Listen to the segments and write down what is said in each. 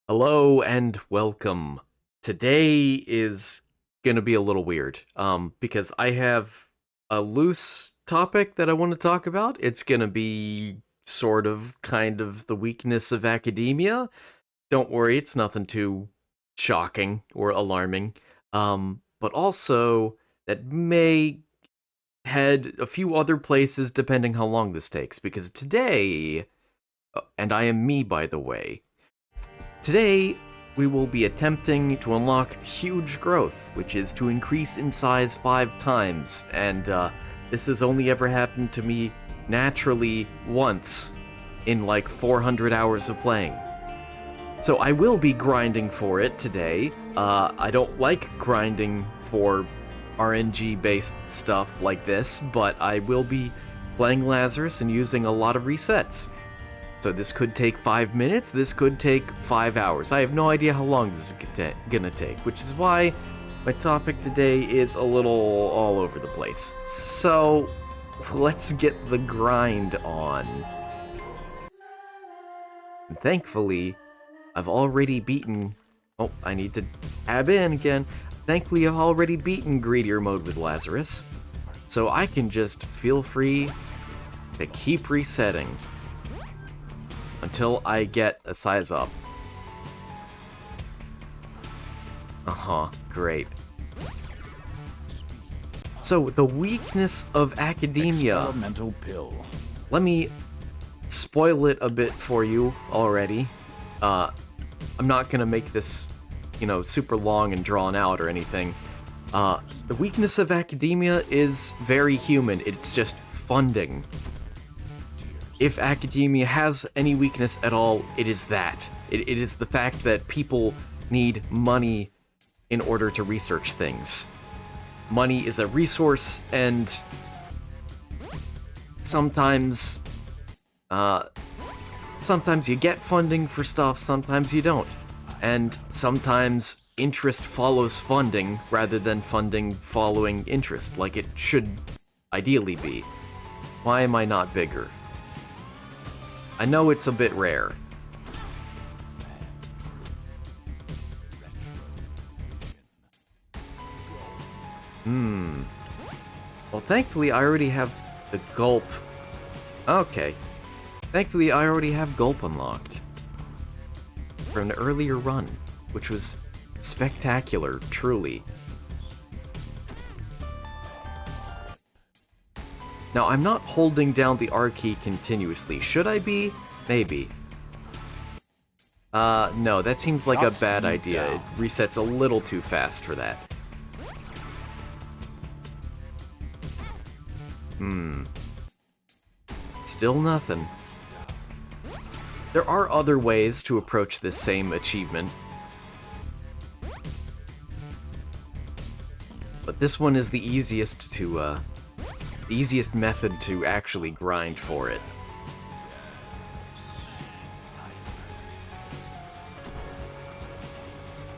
Hello and welcome. Today is gonna be a little weird, because I have a loose topic that I want to talk about. It's gonna be sort of, kind of the weakness of academia. Don't worry, it's nothing too shocking or alarming. But also that may head a few other places depending how long this takes. Because today, and I am me by the way. Today, we will be attempting to unlock huge growth, which is to increase in size 5 times, and this has only ever happened to me naturally once in like 400 hours of playing. So I will be grinding for it today. I don't like grinding for RNG-based stuff like this, but I will be playing Lazarus and using a lot of resets. So this could take 5 minutes, this could take 5 hours. I have no idea how long this is gonna take, which is why my topic today is a little all over the place. So, let's get the grind on. And thankfully, I've already beaten... Oh, I need to tab in again. Thankfully, I've already beaten Greedier mode with Lazarus. So I can just feel free to keep resetting until I get a size up. Great. So, the weakness of academia. Experimental pill. Let me spoil it a bit for you already. I'm not gonna make this, super long and drawn out or anything. The weakness of academia is very human. It's just funding. If academia has any weakness at all, it is that. It is the fact that people need money in order to research things. Money is a resource, and sometimes you get funding for stuff, sometimes you don't. And sometimes interest follows funding rather than funding following interest, like it should ideally be. Why am I not bigger? I know it's a bit rare. Well, thankfully I already have the gulp. Okay. Thankfully I already have gulp unlocked from the earlier run, which was spectacular, truly. Now, I'm not holding down the R key continuously. Should I be? Maybe. No, that seems like a bad idea. It resets a little too fast for that. Still nothing. There are other ways to approach this same achievement. But this one is the easiest method to actually grind for it.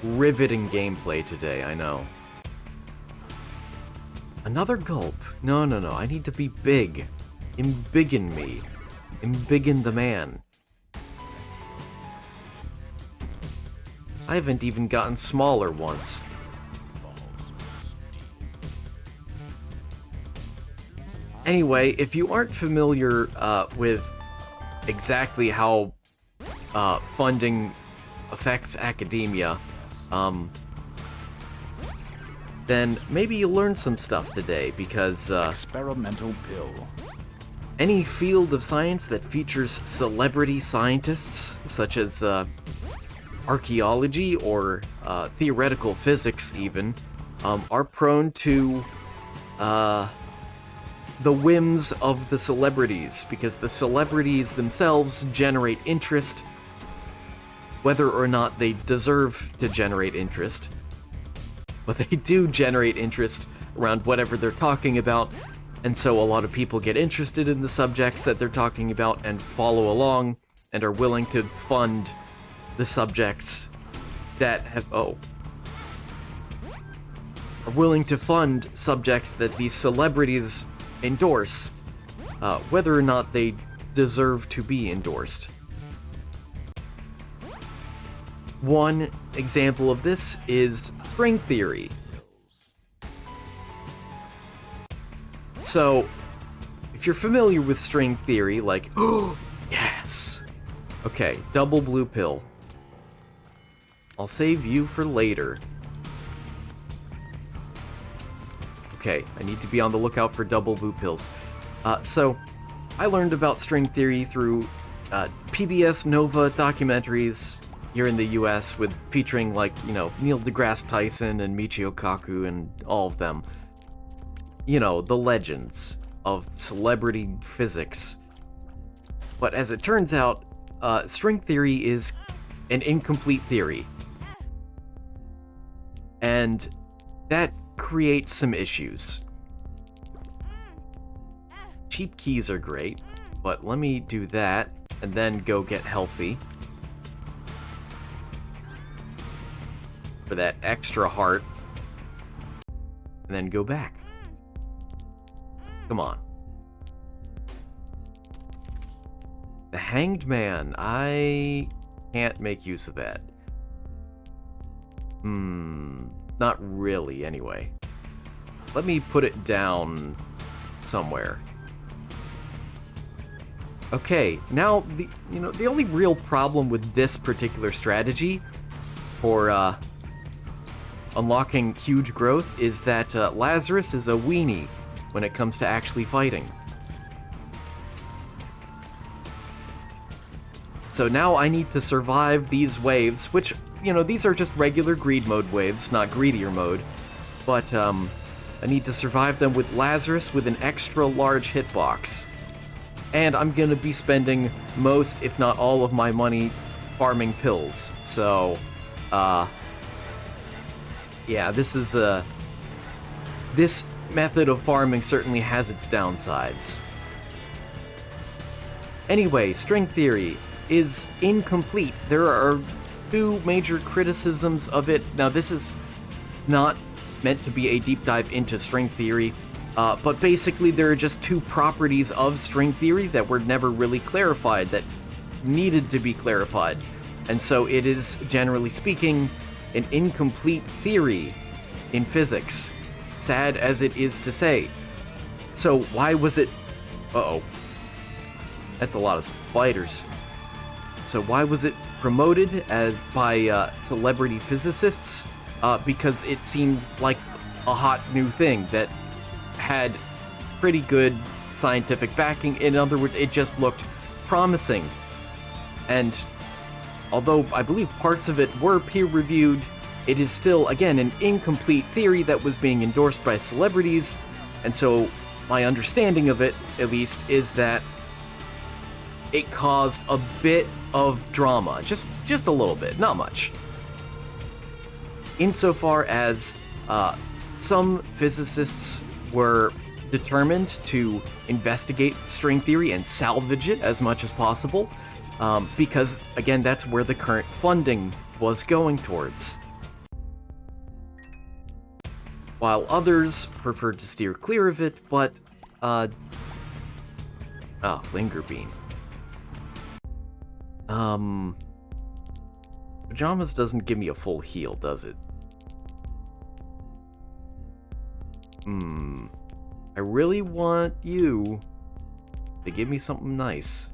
Riveting gameplay today, I know. Another gulp? No, I need to be big. Embiggen me. Embiggen the man. I haven't even gotten smaller once. Anyway, if you aren't familiar with exactly how funding affects academia, then maybe you learned some stuff today, because Experimental pill. any field of science that features celebrity scientists, such as archaeology or theoretical physics even, are prone to the whims of the celebrities, because the celebrities themselves generate interest, whether or not they deserve to generate interest. But they do generate interest around whatever they're talking about, and so a lot of people get interested in the subjects that they're talking about and follow along, and are willing to fund the subjects that have... are willing to fund subjects that these celebrities endorse, whether or not they deserve to be endorsed. One example of this is string theory. So, if you're familiar with string theory, like, oh, yes! Okay, double blue pill. I'll save you for later. Okay, I need to be on the lookout for double blue pills. So, I learned about string theory through PBS Nova documentaries here in the US with featuring, like, Neil deGrasse Tyson and Michio Kaku and all of them. The legends of celebrity physics. But as it turns out, string theory is an incomplete theory. And that creates some issues. Cheap keys are great, but let me do that and then go get healthy. For that extra heart. And then go back. Come on. The Hanged Man. I can't make use of that. Not really, anyway. Let me put it down somewhere. Okay, now the only real problem with this particular strategy for unlocking huge growth is that Lazarus is a weenie when it comes to actually fighting. So now I need to survive these waves, which, these are just regular greed mode waves, not greedier mode. But, I need to survive them with Lazarus with an extra large hitbox. And I'm gonna be spending most, if not all of my money farming pills. So, yeah, this method of farming certainly has its downsides. Anyway, string theory is incomplete. There are two major criticisms of it. Now, this is not meant to be a deep dive into string theory, but basically there are just two properties of string theory that were never really clarified, that needed to be clarified. And so it is, generally speaking, an incomplete theory in physics. Sad as it is to say. So why was it... Uh-oh. That's a lot of spiders. So why was it promoted by celebrity physicists? Because it seemed like a hot new thing that had pretty good scientific backing. In other words, it just looked promising. And although I believe parts of it were peer-reviewed, it is still, again, an incomplete theory that was being endorsed by celebrities. And so my understanding of it, at least, is that it caused a bit of drama. Just a little bit, not much. Insofar as some physicists were determined to investigate string theory and salvage it as much as possible, because, again, that's where the current funding was going towards. While others preferred to steer clear of it, but, Linger Beam. Pajamas doesn't give me a full heal, does it? I really want you to give me something nice.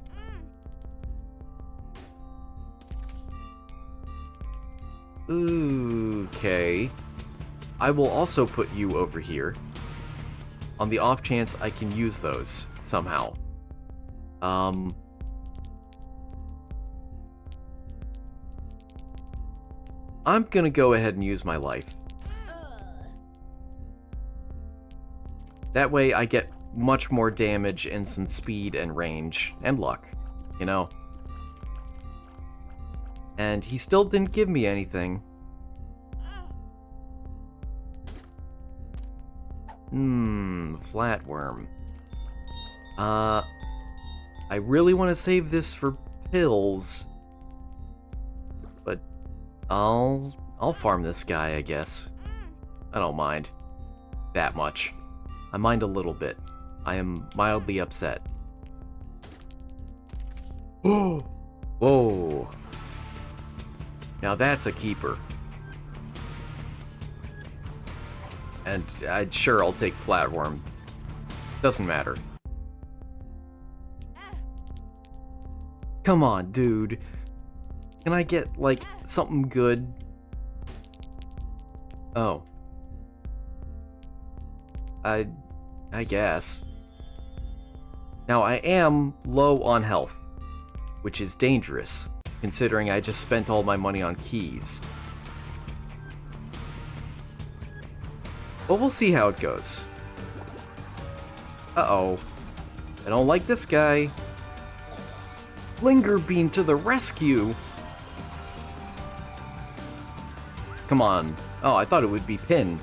Okay. I will also put you over here, on the off chance I can use those somehow. I'm gonna go ahead and use my life. That way I get much more damage and some speed and range and luck, And he still didn't give me anything. Flatworm. I really want to save this for pills, but I'll farm this guy, I guess. I don't mind that much. I mind a little bit. I am mildly upset. Whoa. Now that's a keeper. And sure, I'll take flatworm. Doesn't matter. Come on, dude. Can I get, like, something good? Oh. I guess. Now, I am low on health, which is dangerous, considering I just spent all my money on keys. But we'll see how it goes. Uh-oh. I don't like this guy. Linger Beam to the rescue! Come on. Oh, I thought it would be Pin.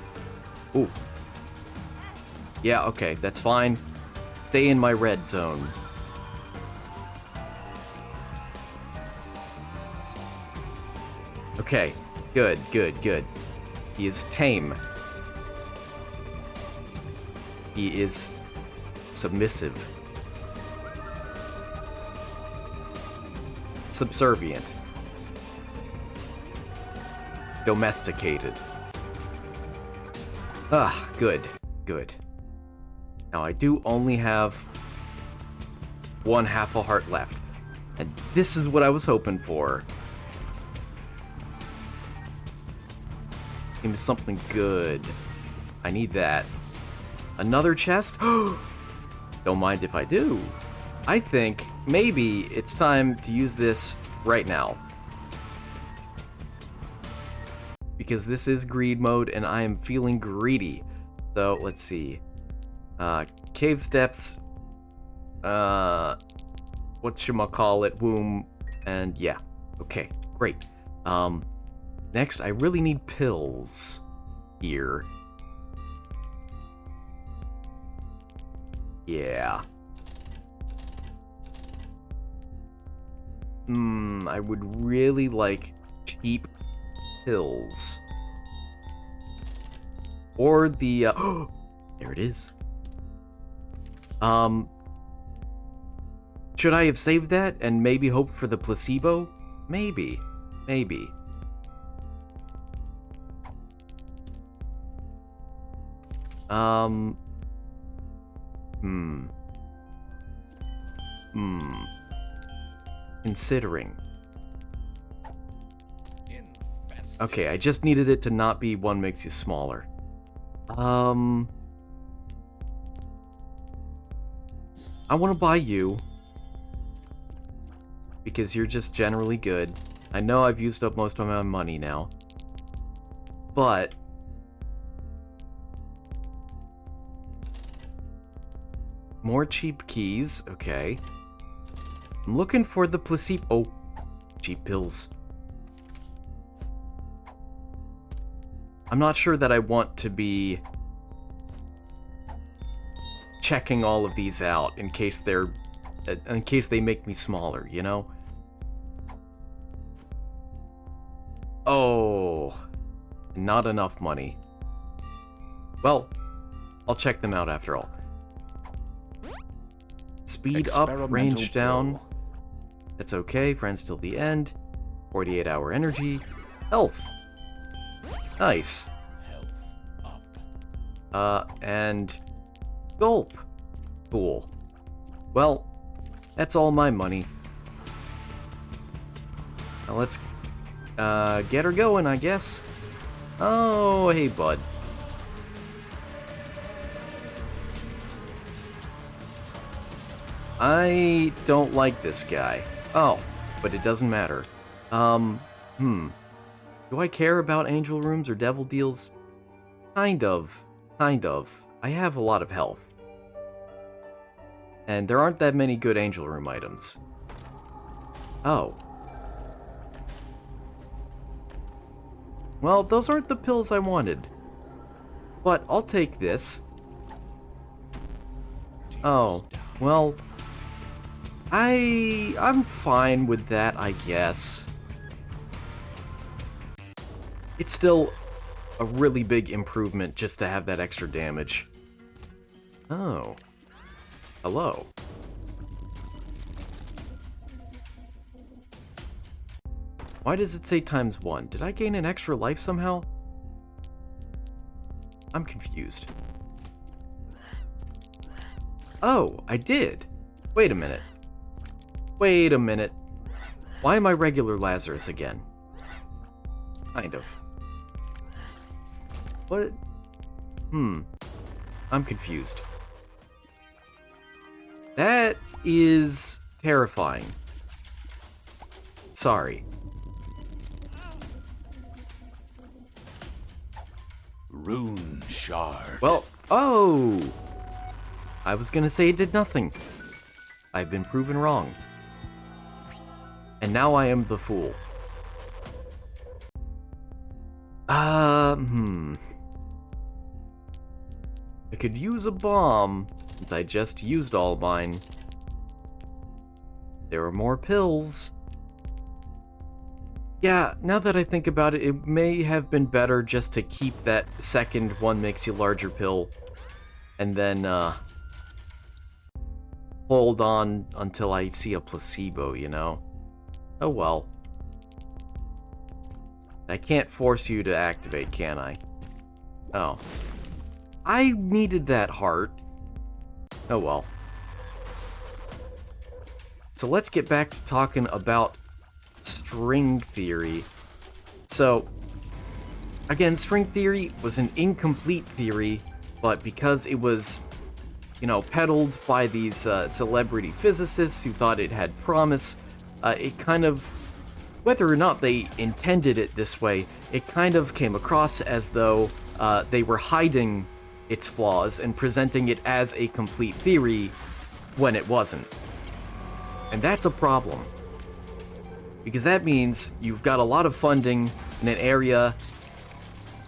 Ooh. Yeah, okay, that's fine. Stay in my red zone. Okay, good, good, good. He is tame. He is submissive. Subservient. Domesticated. Ah, good, good. Now I do only have one half a heart left. And this is what I was hoping for. Give me something good. I need that. Another chest? Don't mind if I do. I think maybe it's time to use this right now. Because this is greed mode and I am feeling greedy. So let's see. Cave steps. Whatchamacallit, womb, and yeah. Okay, great. Next, I really need pills here. Yeah. I would really like cheap pills. Or the, there it is. Should I have saved that and maybe hoped for the placebo? Maybe. Maybe. Considering. Okay, I just needed it to not be one makes you smaller. I want to buy you. Because you're just generally good. I know I've used up most of my money now. But more cheap keys, okay. I'm looking for the placebo. Oh, cheap pills. I'm not sure that I want to be checking all of these out in case they make me smaller, you know? Oh, not enough money. Well, I'll check them out after all. Speed up, range down. That's okay, friends till the end. 48-hour energy. Health. Nice. And gulp. Cool. Well, that's all my money. Now let's get her going, I guess. Oh, hey, bud. I don't like this guy. Oh, but it doesn't matter. Do I care about angel rooms or devil deals? Kind of. Kind of. I have a lot of health. And there aren't that many good angel room items. Oh. Well, those aren't the pills I wanted. But I'll take this. Oh, well, I'm fine with that, I guess. It's still a really big improvement just to have that extra damage. Oh. Hello. Why does it say ×1? Did I gain an extra life somehow? I'm confused. Oh, I did. Wait a minute. Wait a minute. Why am I regular Lazarus again? Kind of. What? I'm confused. That is terrifying. Sorry. Rune shard. Well, oh! I was gonna say it did nothing. I've been proven wrong. And now I am the fool. I could use a bomb, since I just used all mine. There are more pills. Yeah, now that I think about it, it may have been better just to keep that second one makes you larger pill, and then, hold on until I see a placebo, you know? Oh well. I can't force you to activate, can I? Oh. I needed that heart. Oh well. So let's get back to talking about string theory. So, again, string theory was an incomplete theory, but because it was, you know, peddled by these celebrity physicists who thought it had promise, it kind of, whether or not they intended it this way, it kind of came across as though they were hiding its flaws and presenting it as a complete theory when it wasn't. And that's a problem. Because that means you've got a lot of funding in an area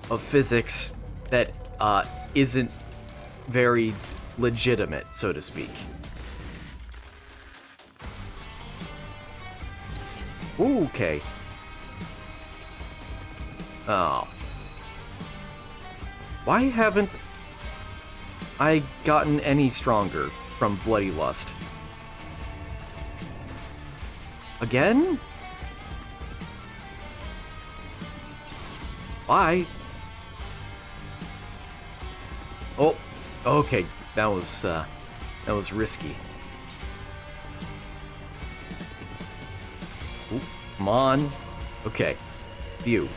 of physics that isn't very legitimate, so to speak. Okay. Oh. Why haven't I gotten any stronger from Bloody Lust? Again? Why? Oh, okay. That was risky. Ooh, come on. Okay. Phew.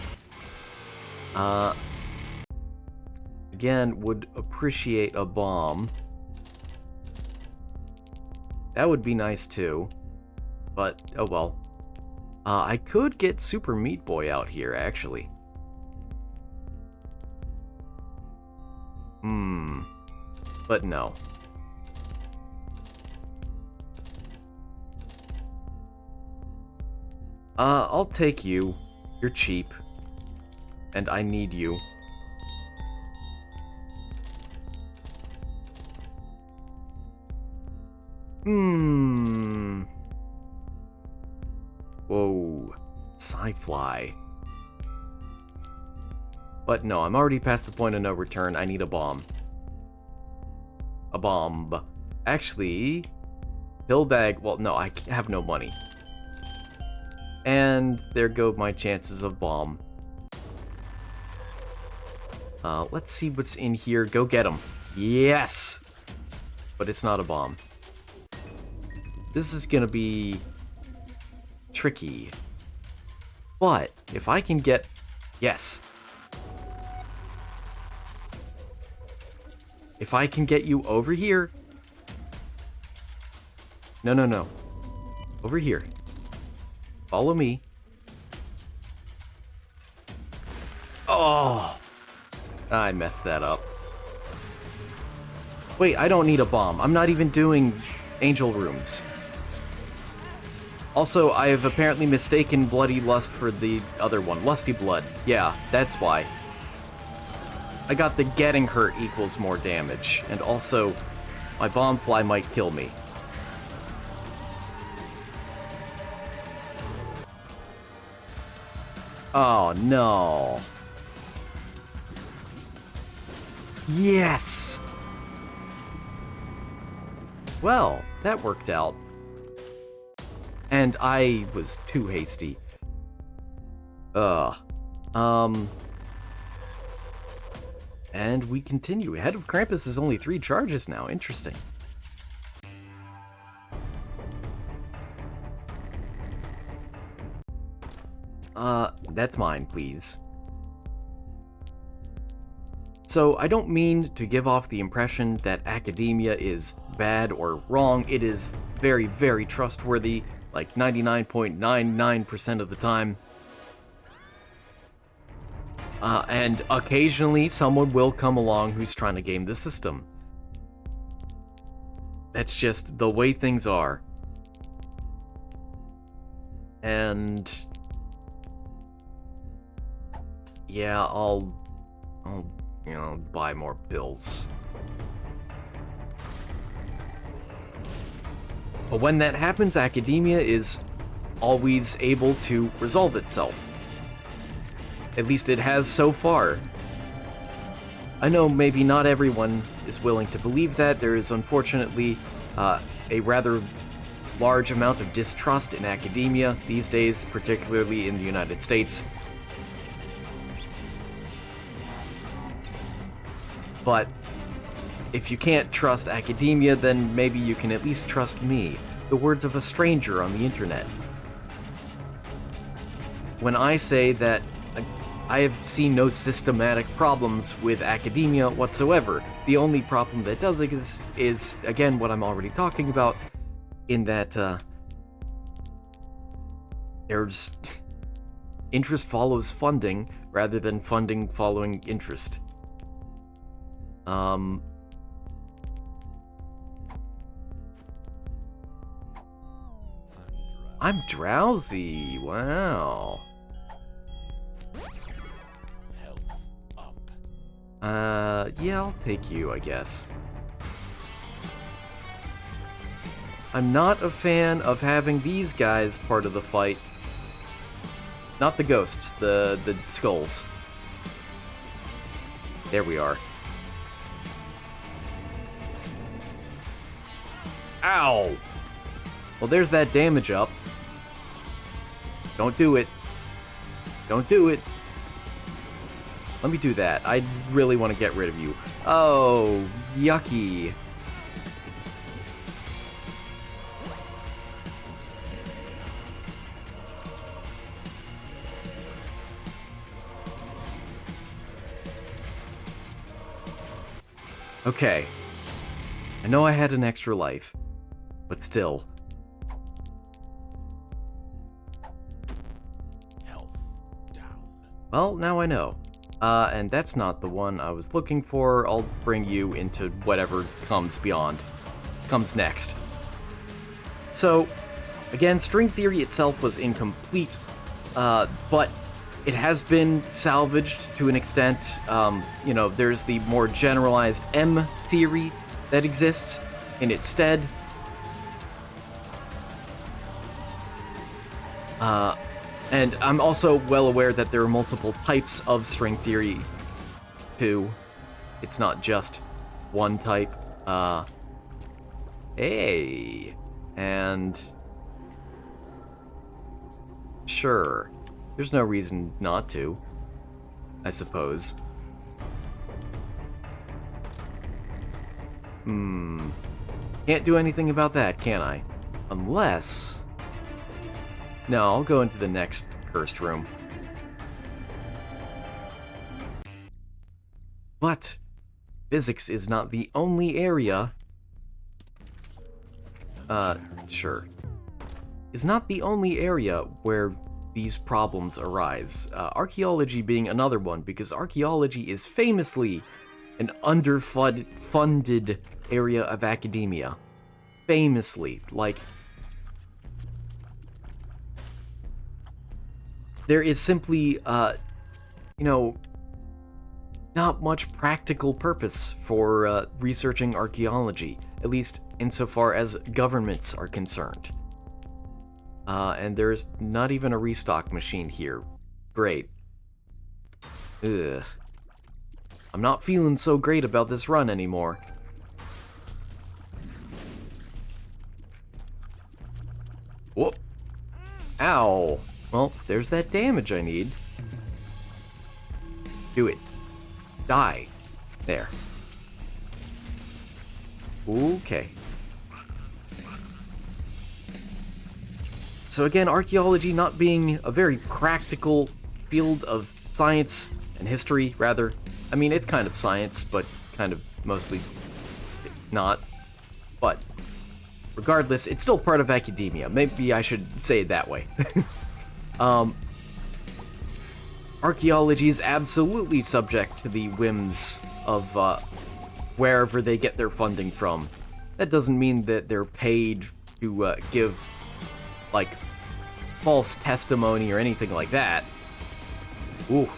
Again, would appreciate a bomb. That would be nice too. But, oh well. I could get Super Meat Boy out here, actually. But no. I'll take you. You're cheap. And I need you. Whoa. Sci-fly. But no, I'm already past the point of no return. I need a bomb. A bomb. Actually, pill bag. Well, no, I have no money. And there go my chances of bomb. Let's see what's in here. Go get him. Yes! But it's not a bomb. This is gonna be tricky. But if I can get... Yes. If I can get you over here... No. Over here. Follow me. Oh! I messed that up. Wait, I don't need a bomb. I'm not even doing angel rooms. Also, I have apparently mistaken Bloody Lust for the other one. Lusty Blood. Yeah, that's why. I got the getting hurt equals more damage. And also, my bomb fly might kill me. Oh, no. Yes! Well, that worked out. And I was too hasty. Ugh. Um... And we continue. Head of Krampus is only 3 charges now. Interesting. That's mine, please. So, I don't mean to give off the impression that academia is bad or wrong. It is very, very trustworthy, like 99.99% of the time. And occasionally someone will come along who's trying to game the system. That's just the way things are. And yeah, I'll buy more pills. But when that happens, academia is always able to resolve itself. At least it has so far. I know maybe not everyone is willing to believe that. There is unfortunately a rather large amount of distrust in academia these days, particularly in the United States. But if you can't trust academia, then maybe you can at least trust me, the words of a stranger on the internet. When I say that I have seen no systematic problems with academia whatsoever, the only problem that does exist is, again, what I'm already talking about, in that there's interest follows funding rather than funding following interest. I'm drowsy. Wow. Health up. Yeah, I'll take you, I guess. I'm not a fan of having these guys part of the fight. Not the ghosts, the skulls. There we are. Ow! Well, there's that damage up. Don't do it. Don't do it. Let me do that. I really want to get rid of you. Oh, yucky. Okay. I know I had an extra life, but still. Health down. Well, now I know. And that's not the one I was looking for. I'll bring you into whatever comes next. So, again, string theory itself was incomplete, but it has been salvaged to an extent. There's the more generalized M theory that exists in its stead. And I'm also well aware that there are multiple types of string theory, too. It's not just one type. Hey. And sure. There's no reason not to, I suppose. Can't do anything about that, can I? Unless... No, I'll go into the next cursed room. But physics is not the only area... sure. Is not the only area where these problems arise. Archaeology being another one, because archaeology is famously an underfunded area of academia. Famously. Like, there is simply, not much practical purpose for researching archaeology, at least insofar as governments are concerned. And there's not even a restock machine here. Great. Ugh. I'm not feeling so great about this run anymore. Whoop. Ow. Well, there's that damage I need. Do it. Die. There. Okay. So again, archaeology not being a very practical field of science and history, rather. I mean, it's kind of science, but kind of mostly not. But regardless, it's still part of academia. Maybe I should say it that way. Archaeology is absolutely subject to the whims of wherever they get their funding from. That doesn't mean that they're paid to give, like, false testimony or anything like that. Ooh.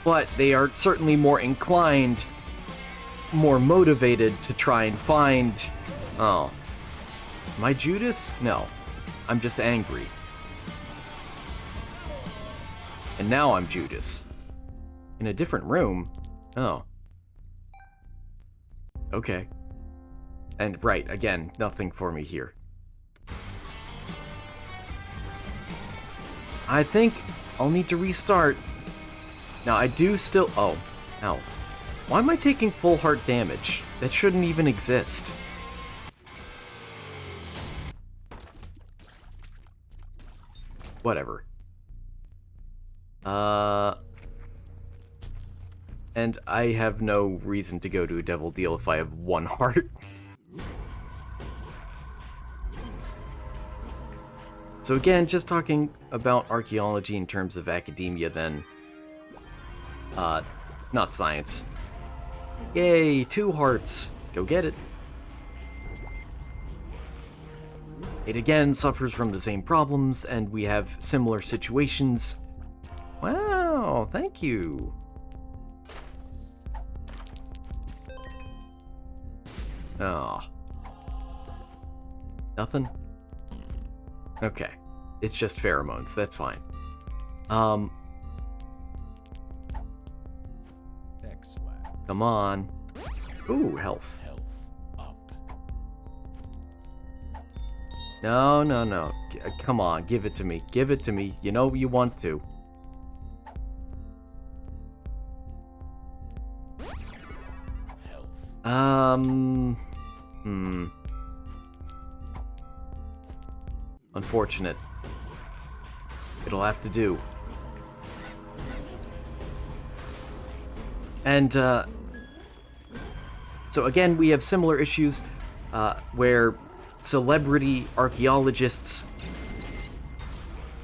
But they are certainly more inclined, more motivated to try and find... Oh. Am I Judas? No. I'm just angry. And now I'm Judas. In a different room? Oh. Okay. And right, again, nothing for me here. I think I'll need to restart. Now, I do still... Oh. Ow. Why am I taking full heart damage? That shouldn't even exist. Whatever. And I have no reason to go to a devil deal if I have 1 heart. So again, just talking about archaeology in terms of academia then. Not science. Yay, 2 hearts. Go get it. It again suffers from the same problems, and we have similar situations. Wow, thank you. Oh. Nothing? Okay. It's just pheromones, that's fine. Come on. Ooh, health. No, no, no. Come on, give it to me. Give it to me. You know you want to. Unfortunate. It'll have to do. And, so again, we have similar issues, where celebrity archaeologists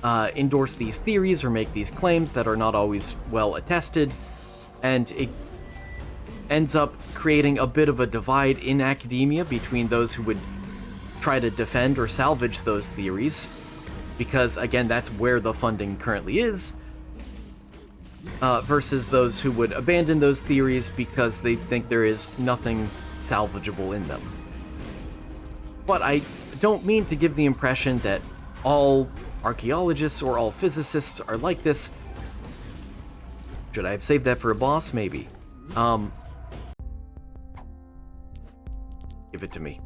endorse these theories or make these claims that are not always well attested, and it ends up creating a bit of a divide in academia between those who would try to defend or salvage those theories, because, again, that's where the funding currently is, versus those who would abandon those theories because they think there is nothing salvageable in them. But I don't mean to give the impression that all archaeologists or all physicists are like this. Should I have saved that for a boss? Maybe. Give it to me.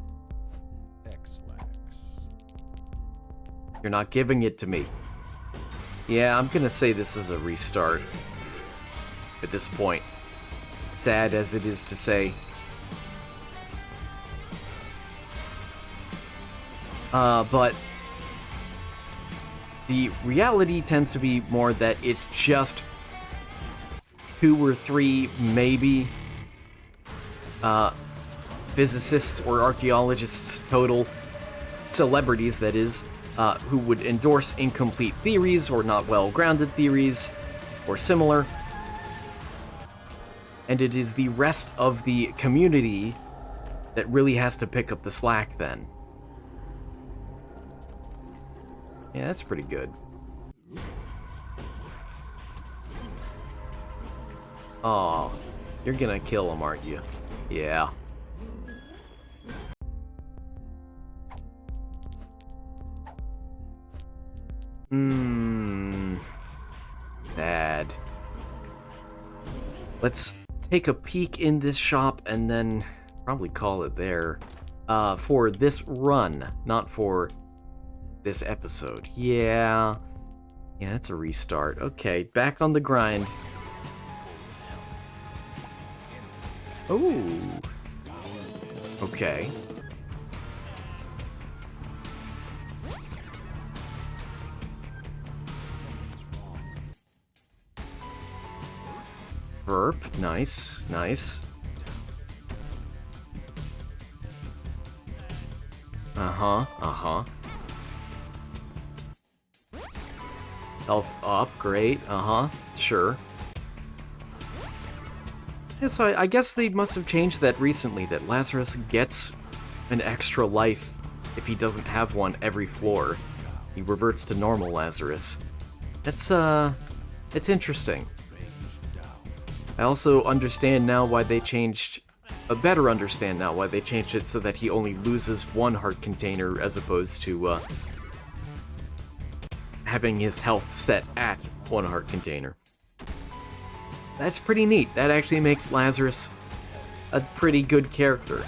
You're not giving it to me. Yeah, I'm gonna say this is a restart at this point. Sad as it is to say. But the reality tends to be more that it's just 2 or 3, maybe, physicists or archaeologists total, celebrities that is, who would endorse incomplete theories or not well-grounded theories or similar. And it is the rest of the community that really has to pick up the slack then. Yeah, that's pretty good. Oh, you're gonna kill him, aren't you? Yeah. Bad. Let's take a peek in this shop and then probably call it there. For this run, not for this episode. Yeah. Yeah, it's a restart. Okay, back on the grind. Ooh. Okay. Burp. Nice. Nice. Uh-huh. Uh-huh. Health up. Great. Uh-huh. Sure. Yeah, so I guess they must have changed that recently, that Lazarus gets an extra life if he doesn't have one every floor. He reverts to normal Lazarus. It's interesting. I also understand now why they changed... better understand now why they changed it so that he only loses one heart container as opposed to, having his health set at one heart container. That's pretty neat. That actually makes Lazarus a pretty good character.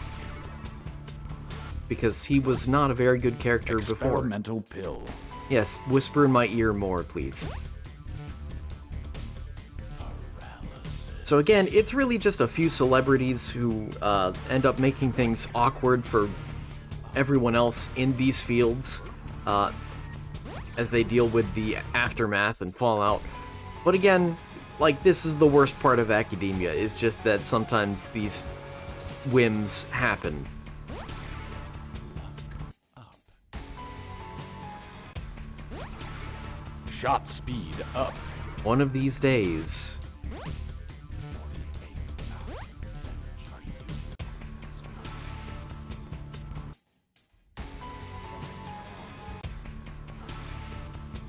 Because he was not a very good character before. Experimental pill. Yes, whisper in my ear more, please. So again, it's really just a few celebrities who end up making things awkward for everyone else in these fields as they deal with the aftermath and fallout. But again, like, this is the worst part of academia, is just that sometimes these whims happen. Shot speed up. One of these days.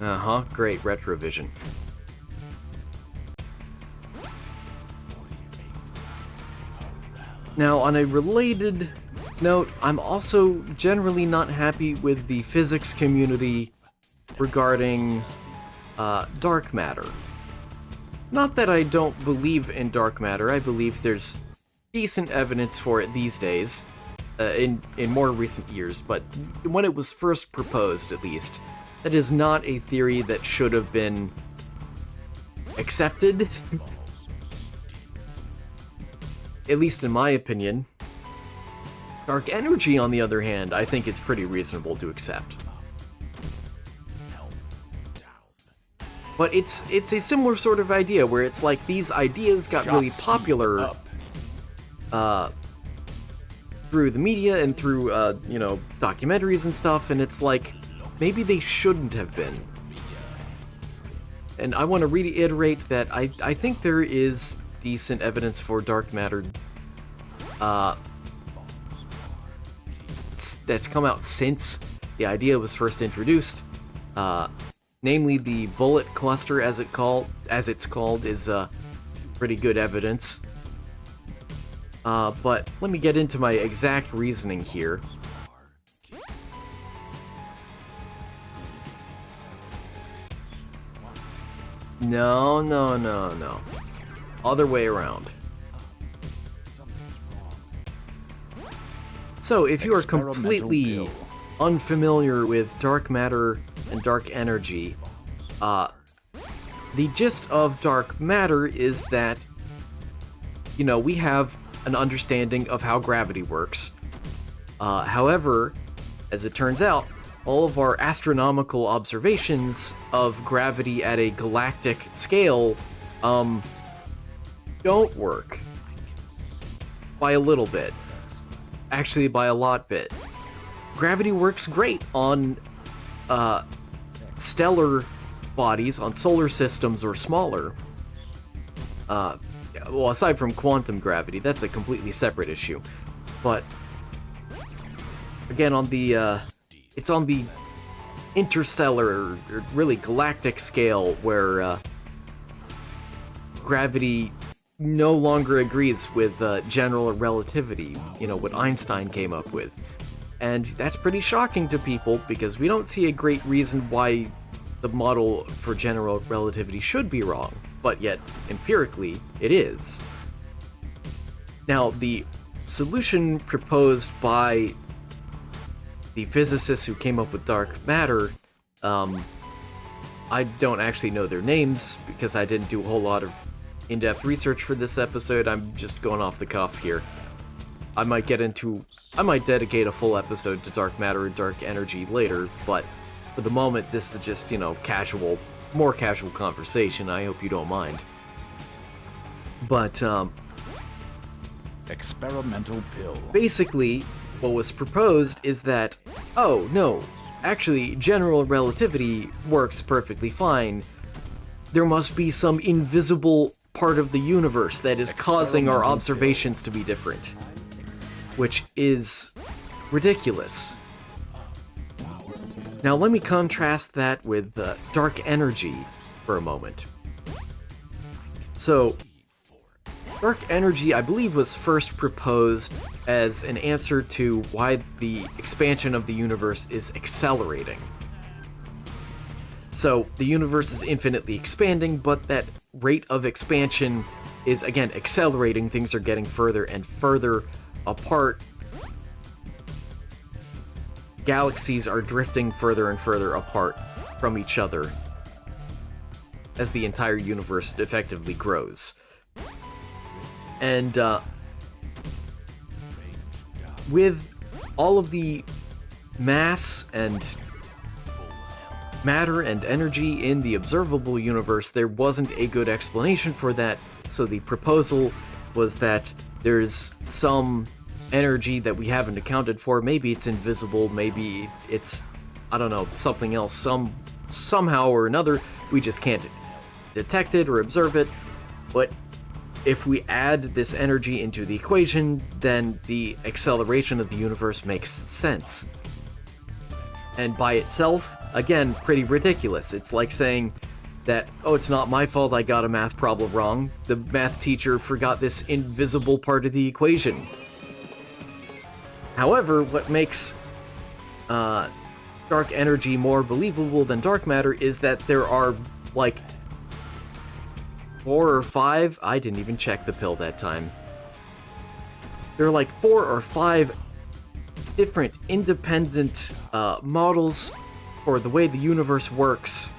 Uh-huh, great, retrovision. Now, on a related note, I'm also generally not happy with the physics community regarding dark matter. Not that I don't believe in dark matter, I believe there's decent evidence for it these days, in more recent years, but when it was first proposed, at least, that is not a theory that should have been accepted. At least in my opinion. Dark energy, on the other hand, I think is pretty reasonable to accept. But it's a similar sort of idea, where it's like these ideas got really popular through the media and through, documentaries and stuff, and it's like, maybe they shouldn't have been. And I want to reiterate that I think there is decent evidence for dark matter that's come out since the idea was first introduced. Namely, the bullet cluster, as it's called, is pretty good evidence. But let me get into my exact reasoning here. No. Other way around. So, if you are completely unfamiliar with dark matter and dark energy, the gist of dark matter is that, we have an understanding of how gravity works. However, as it turns out, all of our astronomical observations of gravity at a galactic scale, don't work. By a little bit. Actually, by a lot bit. Gravity works great on, stellar bodies, on solar systems or smaller. Well, aside from quantum gravity, that's a completely separate issue. But, again, it's on the interstellar, or really galactic scale, where gravity no longer agrees with general relativity, what Einstein came up with. And that's pretty shocking to people, because we don't see a great reason why the model for general relativity should be wrong, but yet, empirically, it is. Now, the solution proposed by the physicists who came up with dark matter, I I don't actually know their names because I didn't do a whole lot of in-depth research for this episode. I'm just going off the cuff here. I might dedicate a full episode to dark matter and dark energy later, but for the moment, this is just, more casual conversation. I hope you don't mind. But, Experimental pill. basically, what was proposed is that, oh, no, actually, general relativity works perfectly fine. There must be some invisible part of the universe that is causing our observations to be different. Which is ridiculous. Now let me contrast that with dark energy for a moment. So, dark energy, I believe, was first proposed as an answer to why the expansion of the universe is accelerating. So, the universe is infinitely expanding, but that rate of expansion is, again, accelerating. Things are getting further and further apart. Galaxies are drifting further and further apart from each other as the entire universe effectively grows. And with all of the mass and matter and energy in the observable universe, there wasn't a good explanation for that, so the proposal was that there's some energy that we haven't accounted for. Maybe it's invisible, maybe it's, I don't know, something else. Somehow or another, we just can't detect it or observe it. But if we add this energy into the equation, then the acceleration of the universe makes sense. And by itself, again, pretty ridiculous. It's like saying that, oh, it's not my fault I got a math problem wrong. The math teacher forgot this invisible part of the equation. However, what makes dark energy more believable than dark matter is that there are, like, 4 or 5... I didn't even check the pill that time. There are, like, 4 or 5 different independent models for the way the universe works,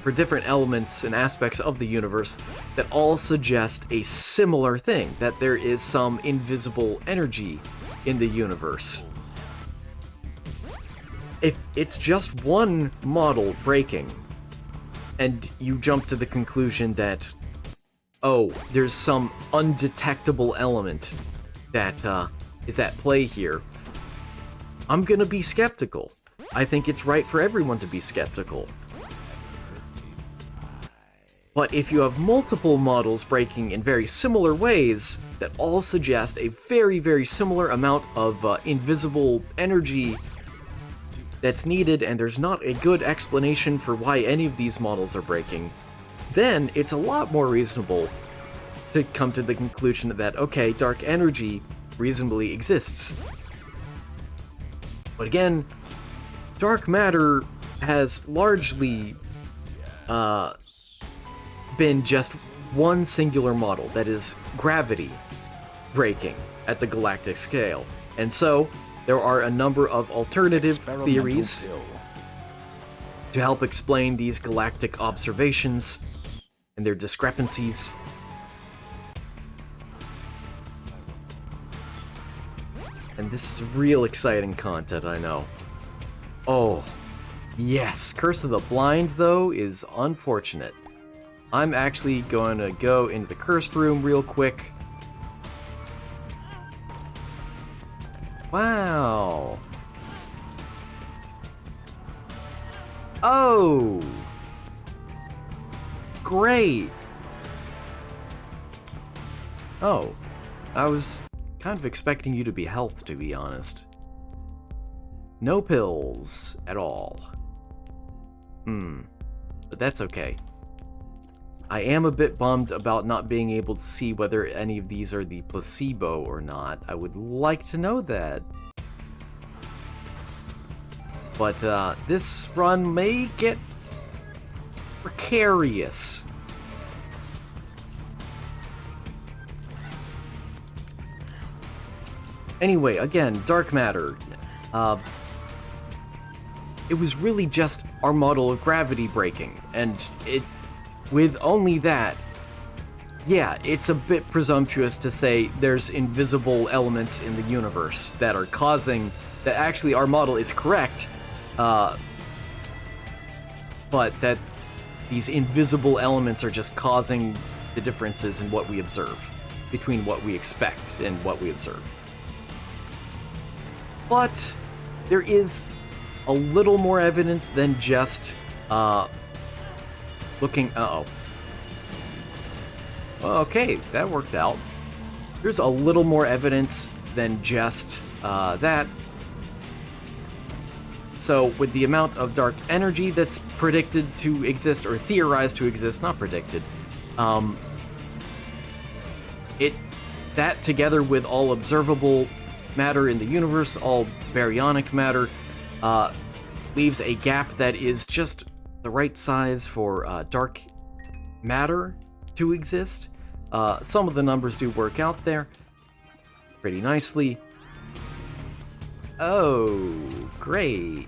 for different elements and aspects of the universe, that all suggest a similar thing, that there is some invisible energy in the universe. If it's just one model breaking, and you jump to the conclusion that, oh, there's some undetectable element that is at play here, I'm gonna be skeptical. I think it's right for everyone to be skeptical. But if you have multiple models breaking in very similar ways that all suggest a very, very similar amount of invisible energy that's needed, and there's not a good explanation for why any of these models are breaking, then it's a lot more reasonable to come to the conclusion that, okay, dark energy reasonably exists. But again, dark matter has largely been just one singular model, that is gravity breaking at the galactic scale. And so, there are a number of alternative theories to help explain these galactic observations and their discrepancies. And this is real exciting content, I know. Oh, yes, Curse of the Blind, though, is unfortunate. I'm actually going to go into the cursed room real quick. Wow. Oh. Great. Oh. I was kind of expecting you to be health, to be honest. No pills at all. But that's okay. I am a bit bummed about not being able to see whether any of these are the placebo or not. I would like to know that. But this run may get precarious. Anyway, again, dark matter. it was really just our model of gravity breaking, and with only that, yeah, it's a bit presumptuous to say there's invisible elements in the universe that are causing that. Actually, our model is correct, but that these invisible elements are just causing the differences in what we observe between what we expect and what we observe. But there is a little more evidence than just looking. Okay, that worked out. There's a little more evidence than just that. So with the amount of dark energy that's predicted to exist, or theorized to exist, not predicted, that together with all observable matter in the universe, all baryonic matter, leaves a gap that is just the right size for dark matter to exist. Some of the numbers do work out there pretty nicely. Oh, great.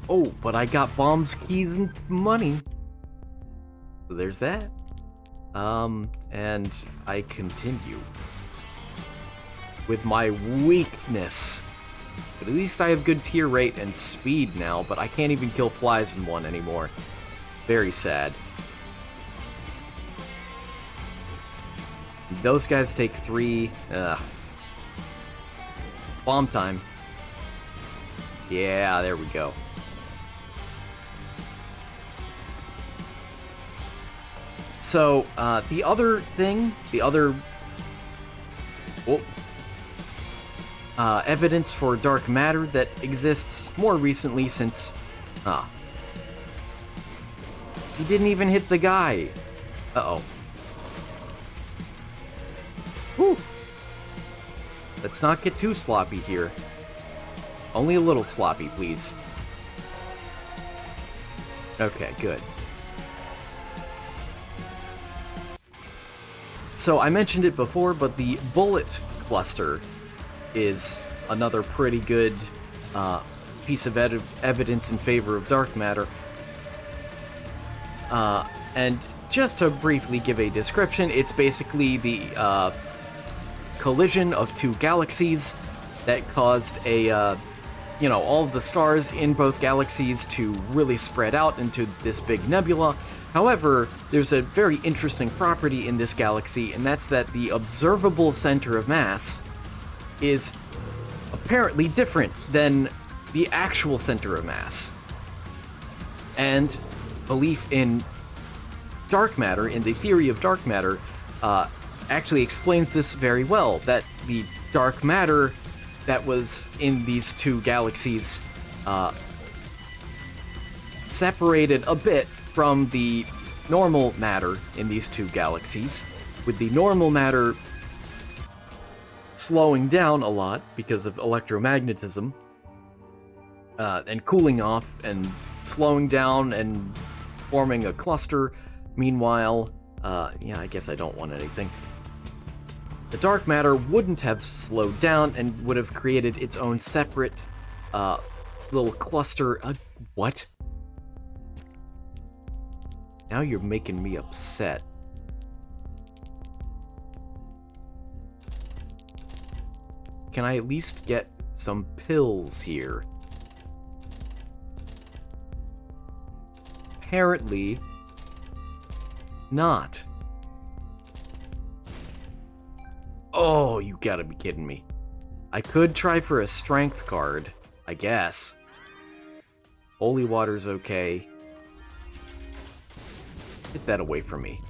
Oh, but I got bombs, keys, and money. So there's that. And I continue with my weakness. But at least I have good tier rate and speed now, but I can't even kill flies in one anymore. Very sad. Those guys take 3. Bomb time. Yeah, there we go. So, the other evidence for dark matter that exists more recently since... He didn't even hit the guy. Uh-oh. Whew. Let's not get too sloppy here. Only a little sloppy, please. Okay, good. So I mentioned it before, but the bullet cluster is another pretty good piece of evidence in favor of dark matter. And just to briefly give a description, it's basically the collision of two galaxies that caused all of the stars in both galaxies to really spread out into this big nebula. However, there's a very interesting property in this galaxy, and that's that the observable center of mass is apparently different than the actual center of mass. And belief in dark matter, in the theory of dark matter, actually explains this very well, that the dark matter that was in these two galaxies separated a bit from the normal matter in these two galaxies, with the normal matter slowing down a lot because of electromagnetism, and cooling off and slowing down and forming a cluster. Meanwhile, I guess I don't want anything. The dark matter wouldn't have slowed down and would have created its own separate little cluster. What? Now you're making me upset. Can I at least get some pills here? Apparently not. Oh, you gotta be kidding me. I could try for a strength card, I guess. Holy water's okay. Get that away from me.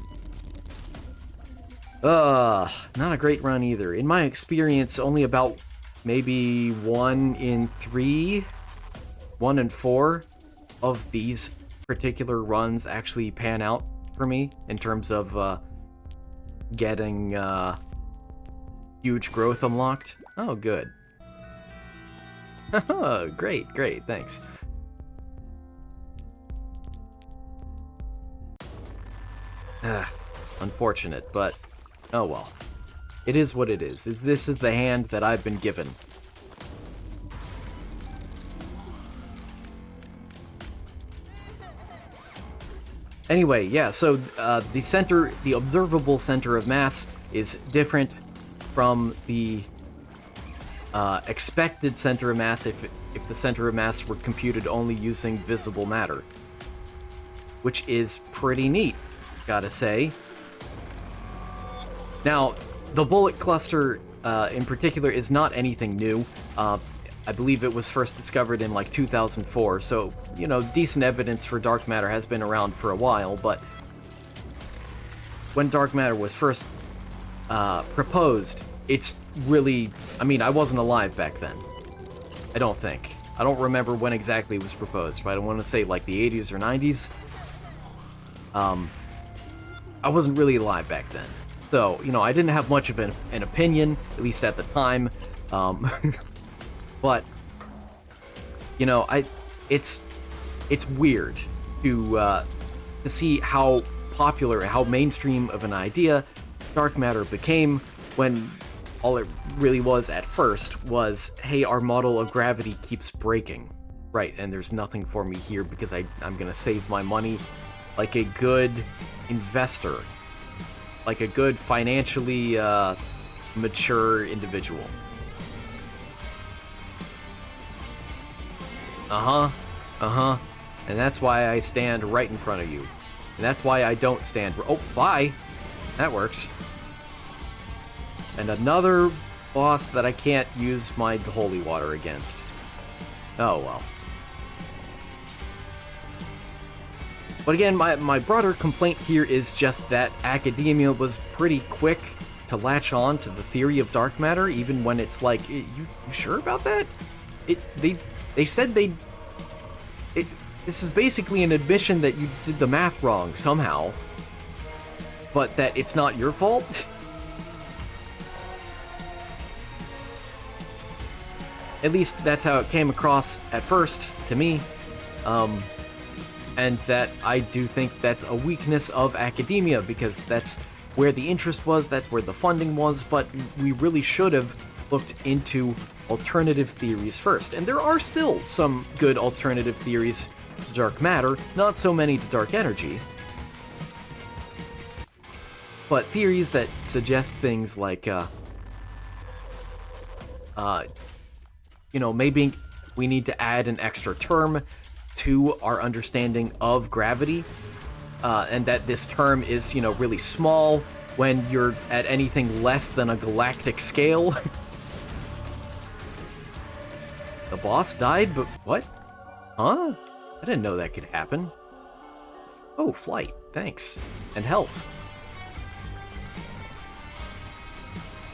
Not a great run either. In my experience, only about maybe 1 in 3, 1 in 4 of these particular runs actually pan out for me in terms of getting huge growth unlocked. Oh, good. Great, thanks. Unfortunate, but oh well. It is what it is. This is the hand that I've been given. Anyway, yeah, so the observable center of mass is different from the expected center of mass if the center of mass were computed only using visible matter, which is pretty neat, gotta say. Now, the bullet cluster in particular is not anything new. I believe it was first discovered in like 2004, so, you know, decent evidence for dark matter has been around for a while, but when dark matter was first proposed, it's really, I mean, I wasn't alive back then. I don't think. I don't remember when exactly it was proposed, but I don't want to say like the 80s or 90s. I wasn't really alive back then. So, you know, I didn't have much of an opinion, at least at the time. But, you know, it's weird to see how popular, how mainstream of an idea dark matter became when all it really was at first was, hey, our model of gravity keeps breaking. Right, and there's nothing for me here because I'm gonna save my money like a good investor. Like a good financially mature individual. And that's why I stand right in front of you. And that's why I don't stand... Oh, bye! That works. And another boss that I can't use my holy water against. Oh, well. But again, my broader complaint here is just that academia was pretty quick to latch on to the theory of dark matter, even when it's like, you sure about that? They said this is basically an admission that you did the math wrong somehow, but that it's not your fault? At least that's how it came across at first to me. And that I do think that's a weakness of academia, because that's where the interest was, that's where the funding was, but we really should have looked into alternative theories first. And there are still some good alternative theories to dark matter, not so many to dark energy. But theories that suggest things like, you know, maybe we need to add an extra term to our understanding of gravity, and that this term is, you know, really small when you're at anything less than a galactic scale. The boss died, but what? Huh? I didn't know that could happen. Oh, flight, thanks. And health.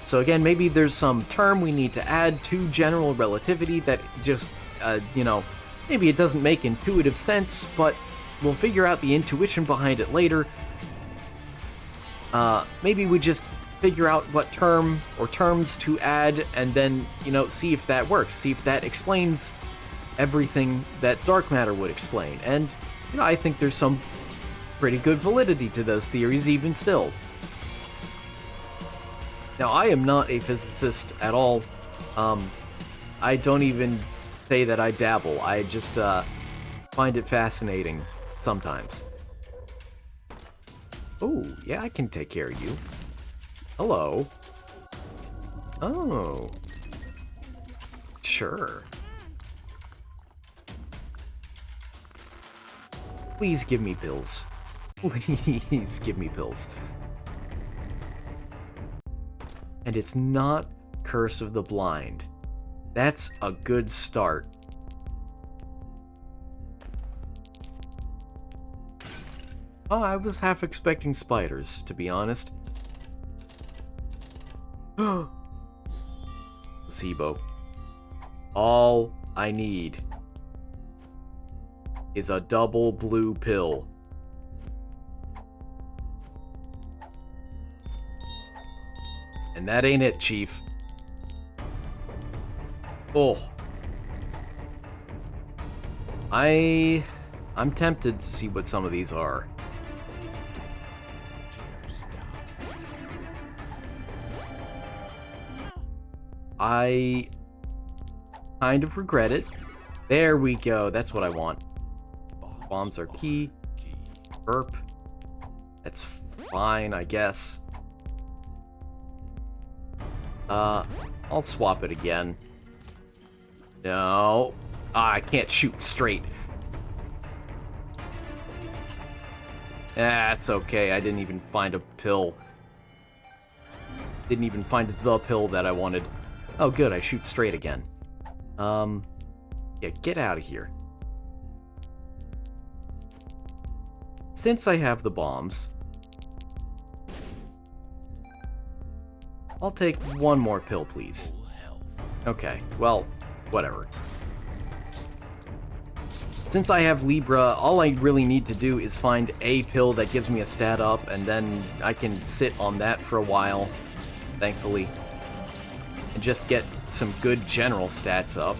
So again, maybe there's some term we need to add to general relativity that just, you know, maybe it doesn't make intuitive sense, but we'll figure out the intuition behind it later. Maybe we just figure out what term or terms to add, and then, you know, see if that works. See if that explains everything that dark matter would explain. And, you know, I think there's some pretty good validity to those theories even still. Now, I am not a physicist at all. I don't even say that I dabble. I just find it fascinating sometimes. Oh, yeah, I can take care of you. Hello. Oh. Sure. Please give me pills. Please give me pills. And it's not Curse of the Blind. That's a good start. Oh, I was half expecting spiders, to be honest. Placebo. All I need is a double blue pill. And that ain't it, Chief. Oh. I'm tempted to see what some of these are. I kind of regret it. There we go. That's what I want. Bombs are key. Burp. That's fine, I guess. I'll swap it again. No. I can't shoot straight. That's okay, I didn't even find a pill. Didn't even find the pill that I wanted. Oh good, I shoot straight again. Yeah, get out of here. Since I have the bombs, I'll take one more pill, please. Okay, well, whatever. Since I have Libra, all I really need to do is find a pill that gives me a stat up, and then I can sit on that for a while, thankfully, and just get some good general stats up.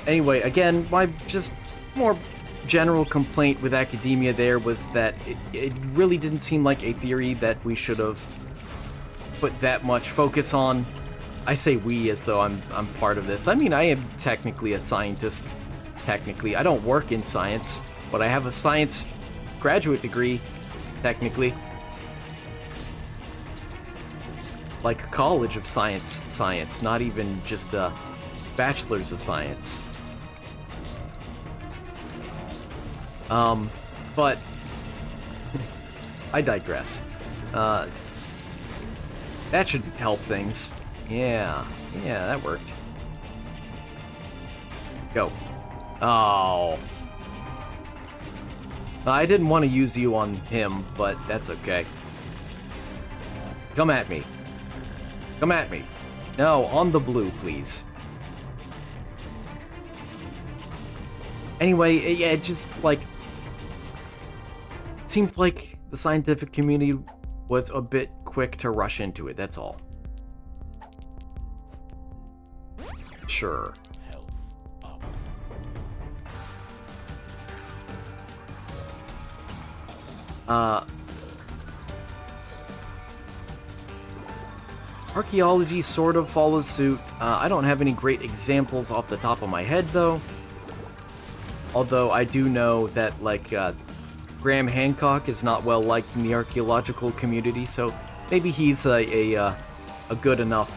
Anyway, again, my just more general complaint with academia there was that it really didn't seem like a theory that we should have put that much focus on. I say we as though I'm part of this. I mean, I am technically a scientist. Technically, I don't work in science, but I have a science graduate degree, technically. Like a college of science, not even just a bachelor's of science. But I digress. That should help things. Yeah, that worked. Go. Oh. I didn't want to use you on him, but that's okay. Come at me. Come at me. No, on the blue, please. Anyway, yeah, it just, like, seemed like the scientific community was a bit quick to rush into it, that's all. Sure. Archaeology sort of follows suit. I don't have any great examples off the top of my head, though. Although I do know that, like, Graham Hancock is not well liked in the archaeological community, so maybe he's a good enough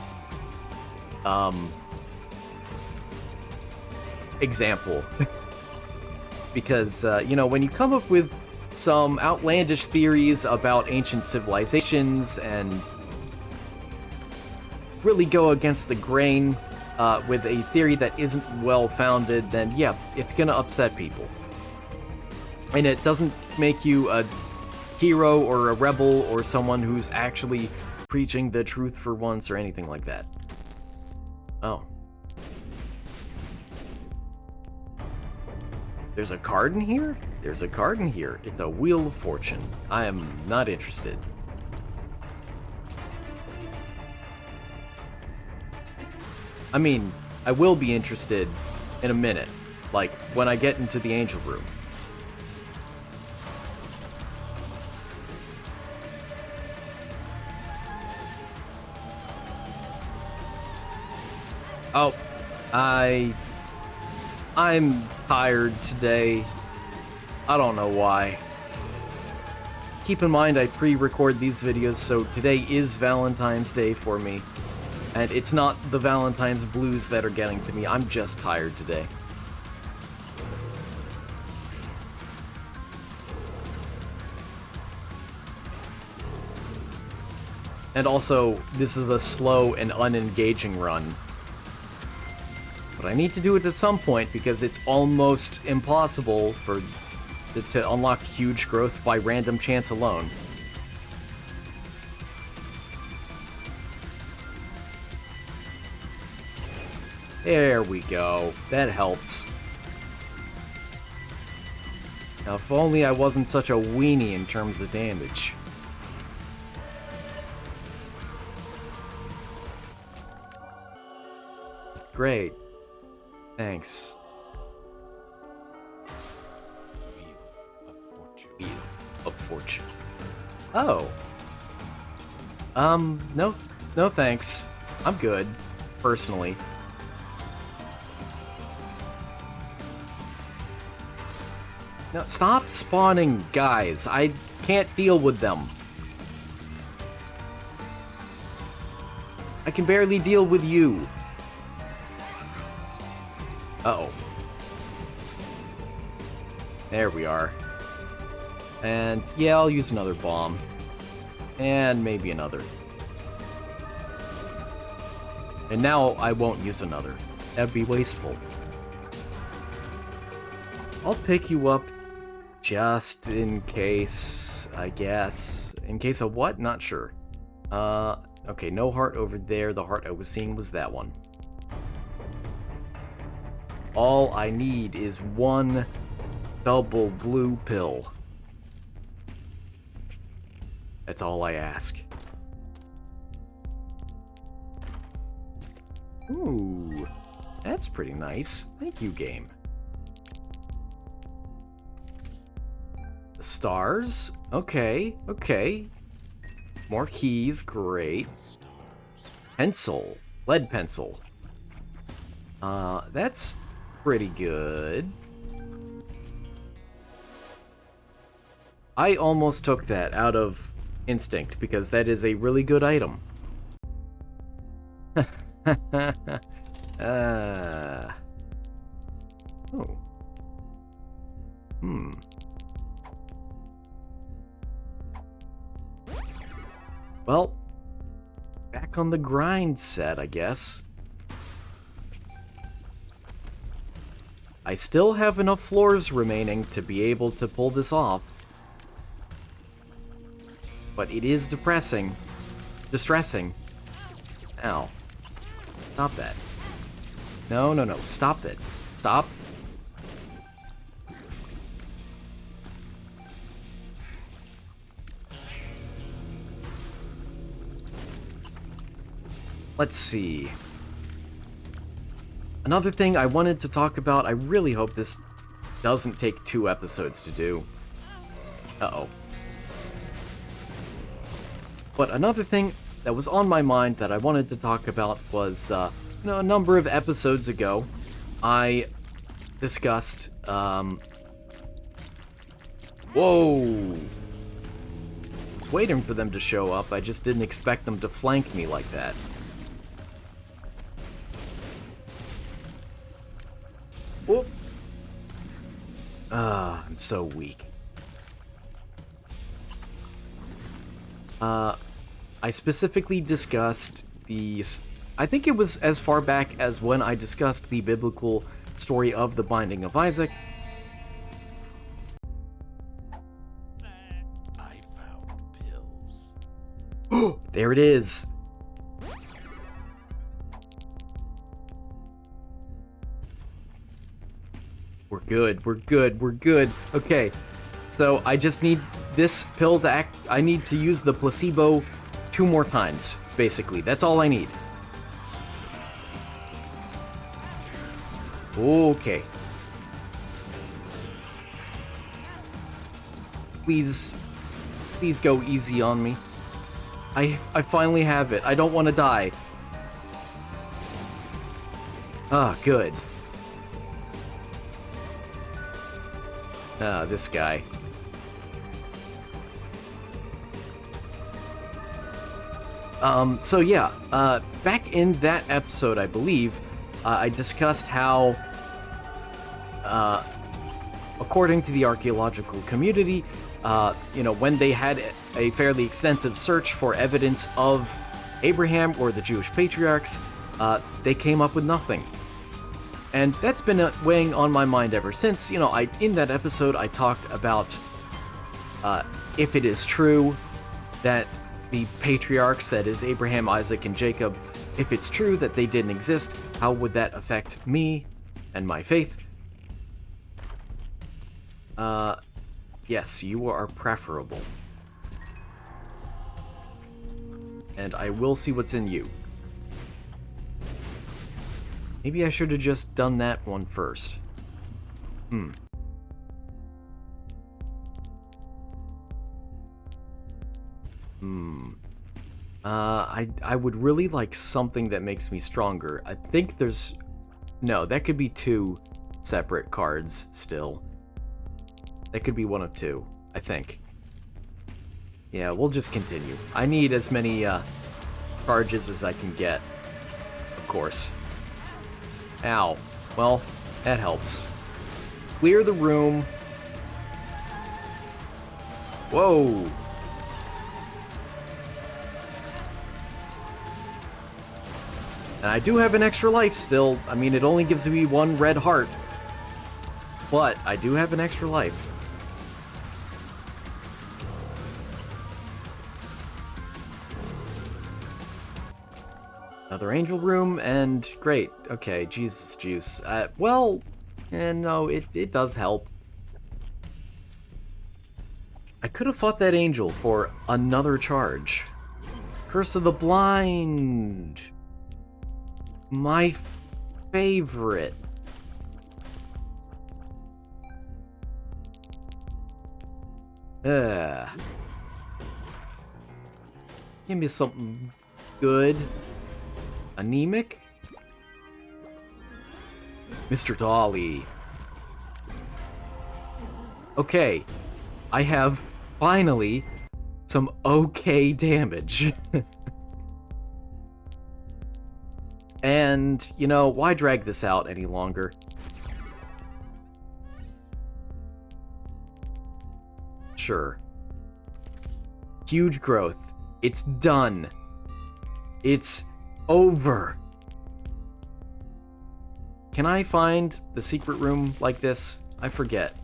example. Because, you know, when you come up with some outlandish theories about ancient civilizations and really go against the grain with a theory that isn't well-founded, then yeah, it's gonna upset people. And it doesn't make you a hero or a rebel or someone who's actually preaching the truth for once or anything like that. Oh. There's a card in here? There's a card in here. It's a Wheel of Fortune. I am not interested. I mean, I will be interested in a minute. Like, when I get into the Angel Room. Oh, I'm tired today. I don't know why. Keep in mind I pre-record these videos, so today is Valentine's Day for me. And it's not the Valentine's blues that are getting to me, I'm just tired today. And also, this is a slow and unengaging run. But I need to do it at some point because it's almost impossible to unlock huge growth by random chance alone. There we go. That helps. Now, if only I wasn't such a weenie in terms of damage. Great. Thanks. Wheel of Fortune. Oh. No thanks. I'm good, personally. No, stop spawning guys. I can't deal with them. I can barely deal with you. Uh-oh. There we are. And yeah, I'll use another bomb. And maybe another. And now I won't use another. That'd be wasteful. I'll pick you up just in case, I guess. In case of what? Not sure. Okay, no heart over there. The heart I was seeing was that one. All I need is one double blue pill. That's all I ask. Ooh, that's pretty nice. Thank you, game. The stars? Okay, okay. More keys, great. Pencil. Lead pencil. That's pretty good. I almost took that out of instinct, because that is a really good item. Oh. Well, back on the grind set, I guess. I still have enough floors remaining to be able to pull this off. But it is depressing. Distressing. Ow. Stop that. No, no, no. Stop it. Stop. Let's see. Another thing I wanted to talk about, I really hope this doesn't take 2 episodes to do. Uh-oh. But another thing that was on my mind that I wanted to talk about was, a number of episodes ago, I discussed, Whoa! I was waiting for them to show up, I just didn't expect them to flank me like that. Whoop! I'm so weak. I specifically discussed I think it was as far back as when I discussed the biblical story of the Binding of Isaac. I found pills. There it is. We're good, we're good, we're good. Okay, so I just need this pill to act. I need to use the placebo 2 more times, basically. That's all I need. Okay. Please go easy on me. I finally have it. I don't want to die. Ah, good. Ah, this guy. So yeah, back in that episode, I believe, I discussed how, according to the archaeological community, when they had a fairly extensive search for evidence of Abraham or the Jewish patriarchs, they came up with nothing. And that's been weighing on my mind ever since. In that episode, I talked about if it is true that the patriarchs, that is Abraham, Isaac, and Jacob, if it's true that they didn't exist, how would that affect me and my faith? Yes, you are preferable. And I will see what's in you. Maybe I should have just done that one first. I would really like something that makes me stronger. I think no, that could be 2 separate cards still. That could be one of two, I think. Yeah, we'll just continue. I need as many charges as I can get, of course. Ow. Well, that helps. Clear the room. Whoa. And I do have an extra life still. I mean, it only gives me one red heart. But I do have an extra life. Another angel room, and great. Okay, Jesus juice. Well, and no, it does help. I could have fought that angel for another charge. Curse of the Blind. My favorite. Give me something good. Anemic? Mr. Dolly. Okay, I have finally some okay damage. And, you know, why drag this out any longer? Sure. Huge growth. It's done. It's over. Can I find the secret room like this? I forget.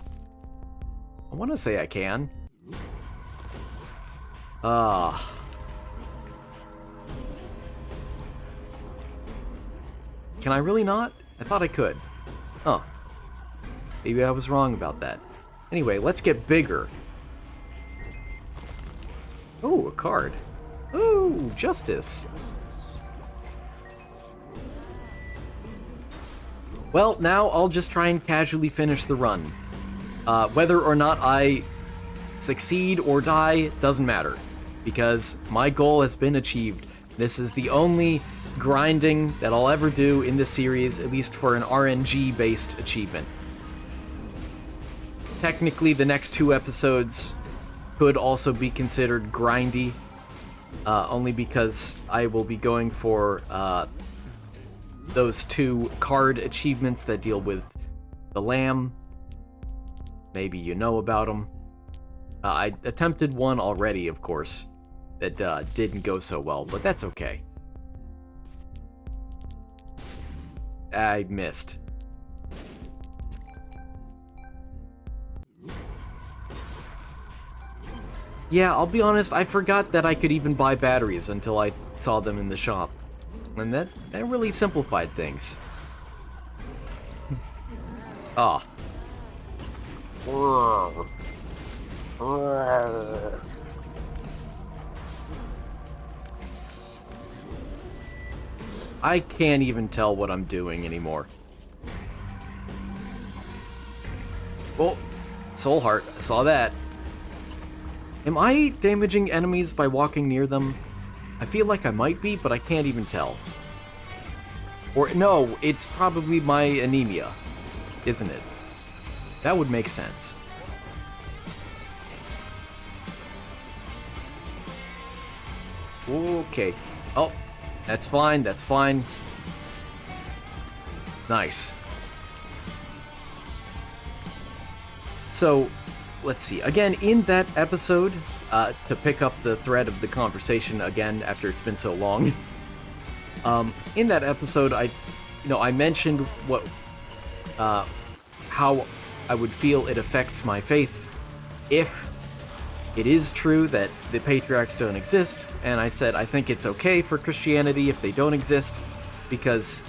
I want to say I can. Can I really not? I thought I could. Huh. Maybe I was wrong about that. Anyway, let's get bigger. Oh, a card. Ooh, justice. Well, now I'll just try and casually finish the run. Whether or not I succeed or die doesn't matter, because my goal has been achieved. This is the only grinding that I'll ever do in this series, at least for an RNG-based achievement. Technically, the next 2 episodes could also be considered grindy, only because I will be going for those 2 card achievements that deal with the lamb. Maybe you know about them. I attempted one already, of course, that didn't go so well, but that's okay. I missed. Yeah, I'll be honest, I forgot that I could even buy batteries until I saw them in the shop. And that really simplified things. Ah. I can't even tell what I'm doing anymore. Oh, Soul Heart, I saw that. Am I damaging enemies by walking near them? I feel like I might be, but I can't even tell. Or no, it's probably my anemia, isn't it? That would make sense. Okay. Oh, that's fine, that's fine. Nice. So, let's see. Again, in that episode, to pick up the thread of the conversation again after it's been so long, in that episode, I mentioned what, how I would feel it affects my faith if it is true that the patriarchs don't exist, and I said I think it's okay for Christianity if they don't exist, because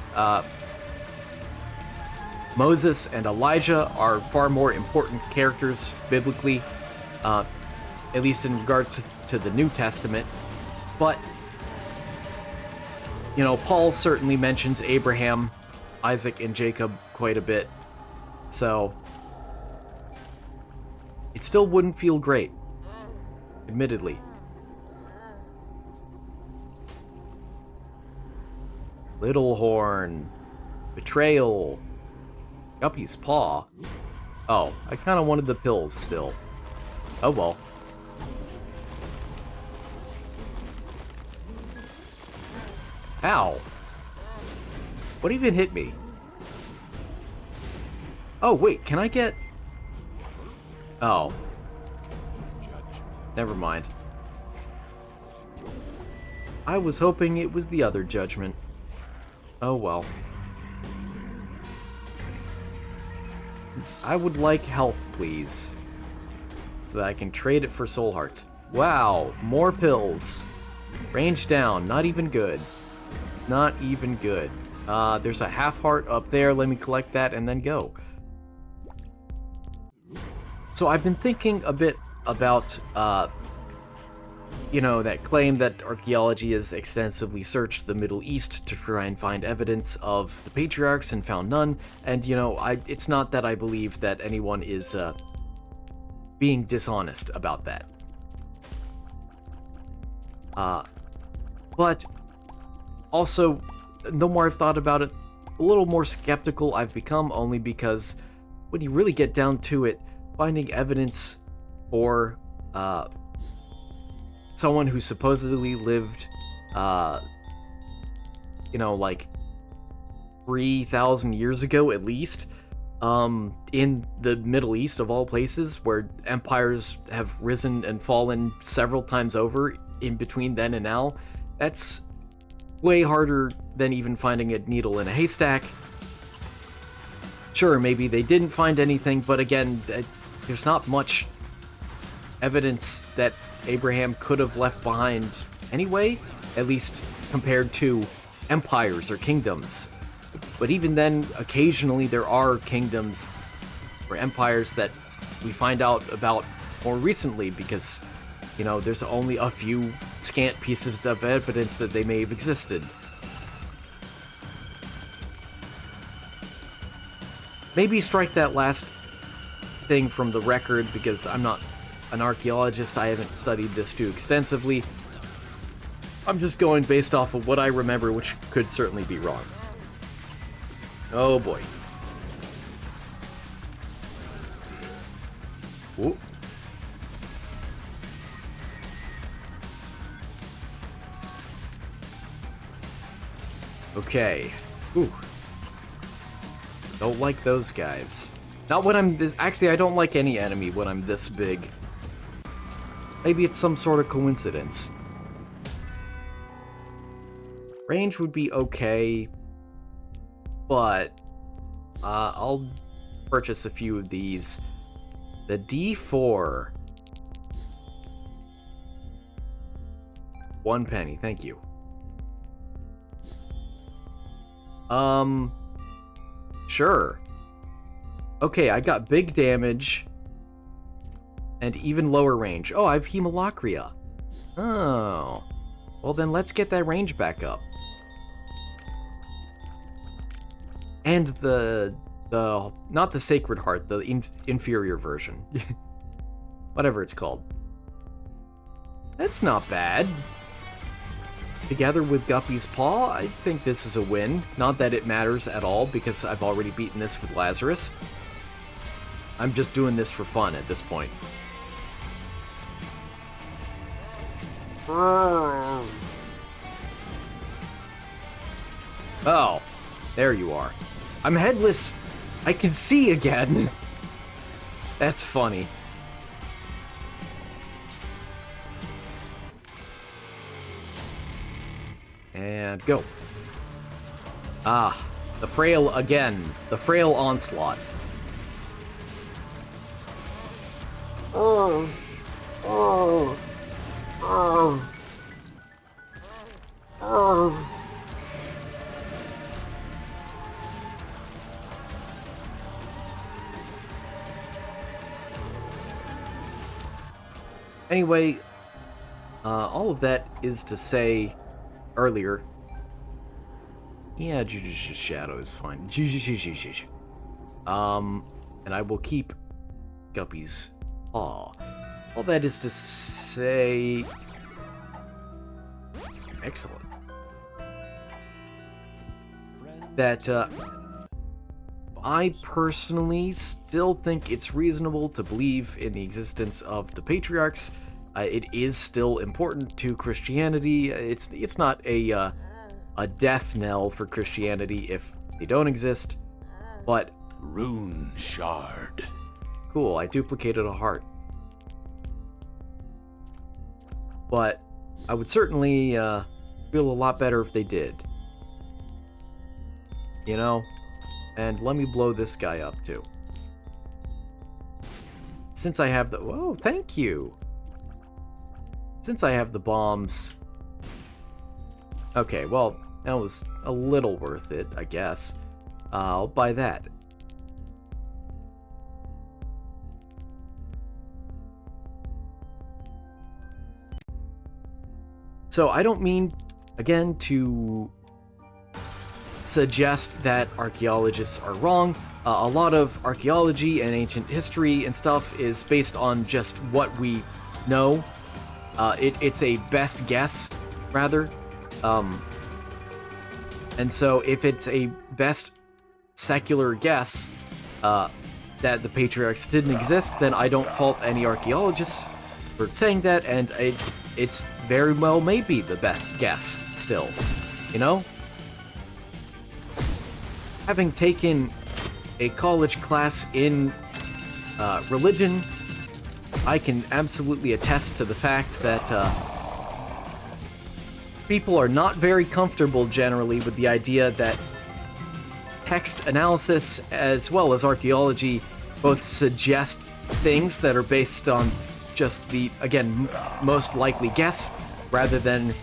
Moses and Elijah are far more important characters biblically, at least in regards to the New Testament. But, Paul certainly mentions Abraham, Isaac, and Jacob quite a bit, so it still wouldn't feel great, admittedly. Little Horn, Betrayal, Guppy's Paw. Oh, I kind of wanted the pills still. Oh well. Ow. What even hit me? Oh, wait, can I get... Oh. Never mind. I was hoping it was the other judgment. Oh well. I would like health, please. So that I can trade it for soul hearts. Wow, more pills. Range down, not even good. Not even good. There's a half heart up there. Let me collect that and then go. So I've been thinking a bit about, you know, that claim that archaeology has extensively searched the Middle East to try and find evidence of the patriarchs and found none. And, you know, it's not that I believe that anyone is being dishonest about that. But also, the more I've thought about it, a little more skeptical I've become, only because when you really get down to it, finding evidence for someone who supposedly lived, you know, like 3,000 years ago at least, in the Middle East of all places, where empires have risen and fallen several times over in between then and now, that's way harder than even finding a needle in a haystack. Sure, maybe they didn't find anything, but again, there's not much evidence that Abraham could have left behind anyway, at least compared to empires or kingdoms. But even then, occasionally there are kingdoms or empires that we find out about more recently because, you know, there's only a few scant pieces of evidence that they may have existed. Maybe strike that last thing from the record because I'm not an archaeologist. I haven't studied this too extensively. I'm just going based off of what I remember, which could certainly be wrong. Oh boy. Ooh. Okay. Ooh. Don't like those guys. Not when I'm this... Actually, I don't like any enemy when I'm this big. Maybe it's some sort of coincidence. Range would be okay, but I'll purchase a few of these. The D4. 1 penny, thank you. Sure. Okay, I got big damage and even lower range. Oh, I have Hemolacria. Oh. Well, then let's get that range back up. And the not the Sacred Heart, the inferior version. Whatever it's called. That's not bad. Together with Guppy's Paw, I think this is a win. Not that it matters at all, because I've already beaten this with Lazarus. I'm just doing this for fun at this point. Oh, there you are. I'm headless. I can see again. That's funny. And go. Ah, the frail again. The frail onslaught. Oh. Oh. Oh. Oh. Anyway, all of that is to say earlier. Yeah, Judicious Shadow is fine. And I will keep Guppy's Paw. All that is to say... Excellent. I personally still think it's reasonable to believe in the existence of the patriarchs. It is still important to Christianity. It's not a death knell for Christianity if they don't exist, but Rune shard. cool, I duplicated a heart. But I would certainly feel a lot better if they did. You know? And let me blow this guy up too. Since I have the... Whoa, thank you! Since I have the bombs... Okay, well, that was a little worth it, I guess. I'll buy that. So I don't mean, again, to suggest that archaeologists are wrong. A lot of archaeology and ancient history and stuff is based on just what we know. It's a best guess, rather. And so if it's a best secular guess that the patriarchs didn't exist, then I don't fault any archaeologists for saying that, and it's very well may be the best guess still, you know? Having taken a college class in religion, I can absolutely attest to the fact that people are not very comfortable generally with the idea that text analysis as well as archaeology both suggest things that are based on just the, again, most likely guess, rather than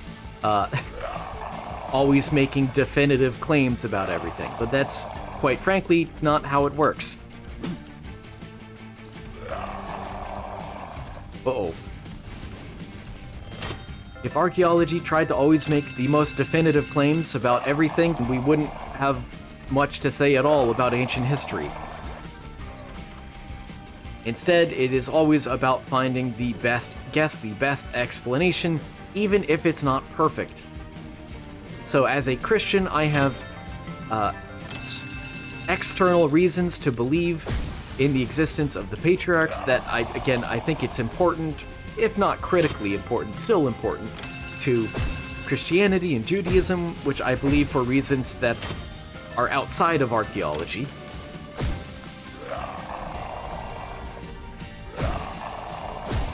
always making definitive claims about everything. But that's, quite frankly, not how it works. Uh-oh. If archaeology tried to always make the most definitive claims about everything, we wouldn't have much to say at all about ancient history. Instead, it is always about finding the best guess, the best explanation, even if it's not perfect. So as a Christian, I have external reasons to believe in the existence of the patriarchs that I think it's important, if not critically important, still important to Christianity and Judaism, which I believe for reasons that are outside of archaeology.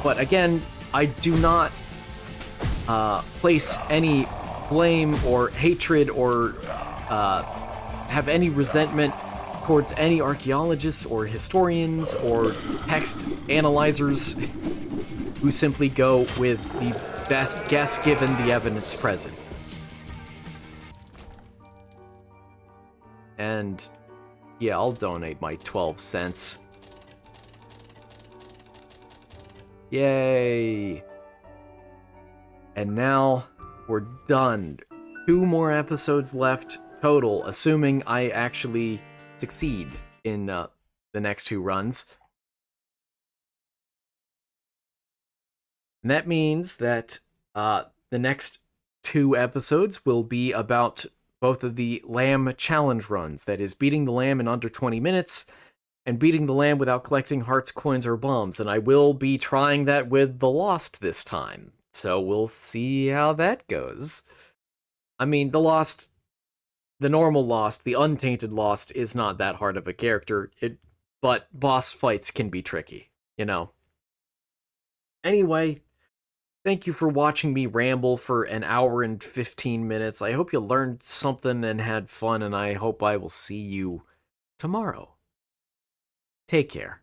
But again, I do not place any blame or hatred or have any resentment towards any archaeologists or historians or text analyzers who simply go with the best guess given the evidence present. And yeah, I'll donate my 12 cents. Yay! And now we're done. 2 more episodes left total, assuming I actually succeed in the next 2 runs. And that means that the next 2 episodes will be about both of the lamb challenge runs. That is, beating the lamb in under 20 minutes, and beating the lamb without collecting hearts, coins, or bombs. And I will be trying that with the Lost this time. So we'll see how that goes. I mean, the Lost, the normal Lost, the untainted Lost is not that hard of a character, but boss fights can be tricky, you know? Anyway, thank you for watching me ramble for an hour and 15 minutes. I hope you learned something and had fun, and I hope I will see you tomorrow. Take care.